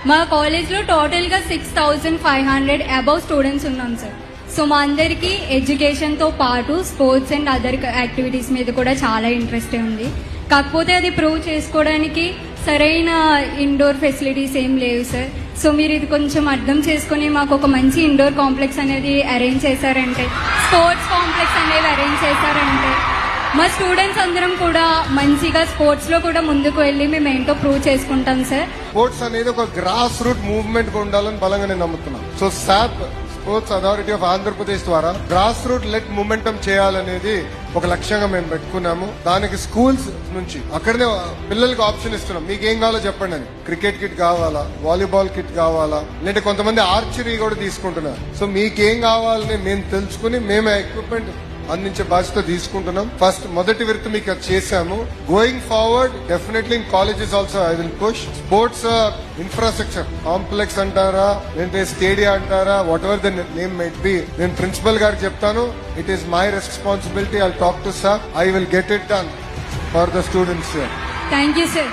మా కాలేజ్లో టోటల్గా 6,500 అబౌవ్ స్టూడెంట్స్ ఉన్నాం సార్. సో మా అందరికీ ఎడ్యుకేషన్తో పాటు స్పోర్ట్స్ అండ్ అదర్ యాక్టివిటీస్ మీద కూడా చాలా ఇంట్రెస్ట్ ఉంది. కాకపోతే అది ప్రూవ్ చేసుకోవడానికి సరైన ఇండోర్ ఫెసిలిటీస్ ఏం లేవు సార్. సో మీరు ఇది కొంచెం అర్థం చేసుకుని మాకు ఒక మంచి ఇండోర్ కాంప్లెక్స్ అనేది అరేంజ్ చేశారంటే, స్పోర్ట్స్ కాంప్లెక్స్ అనేది అరేంజ్ చేశారంటే మా స్టూడెంట్స్ అందరం కూడా మంచిగా స్పోర్ట్స్ లో కూడా ముందుకు వెళ్ళి మేము ఏంటో ప్రూవ్ చేసుకుంటాం సార్. స్పోర్ట్స్ అనేది ఒక గ్రాస్ రూట్ మూవ్మెంట్ ఉండాలని బలంగా నేను నమ్ముతున్నాను. So Sap sports authority of Andhra Pradesh ద్వారా గ్రాస్ రూట్ లెట్ మూమెంటం చేయాలనేది ఒక లక్ష్యంగా మేము పెట్టుకున్నాము. దానికి స్కూల్స్ నుంచి అక్కడనే పిల్లలకి ఆప్షన్ ఇస్తున్నాం. మీకు ఏం కావాలో చెప్పండి అని. క్రికెట్ కిట్ కావాలా, వాలీబాల్ కిట్ కావాలా, లేదంటే కొంతమంది ఆర్చరీ కూడా తీసుకుంటున్నారు. సో మీకేం కావాలని మేము తెలుసుకుని మేము ఎక్విప్మెంట్ అందించే బాధ్యత తీసుకుంటున్నాం. ఫస్ట్ మొదటి విడత మీకు అది చేశాము. Going forward definitely in colleges also I will push sports infrastructure complex అంటారా, లేదంటే స్టేడియా అంటారా, what ever the name might be, నేను ప్రిన్సిపల్ గారికి చెప్తాను. It is my responsibility. I talk to sir. I will get it done for the students. Thank you sir.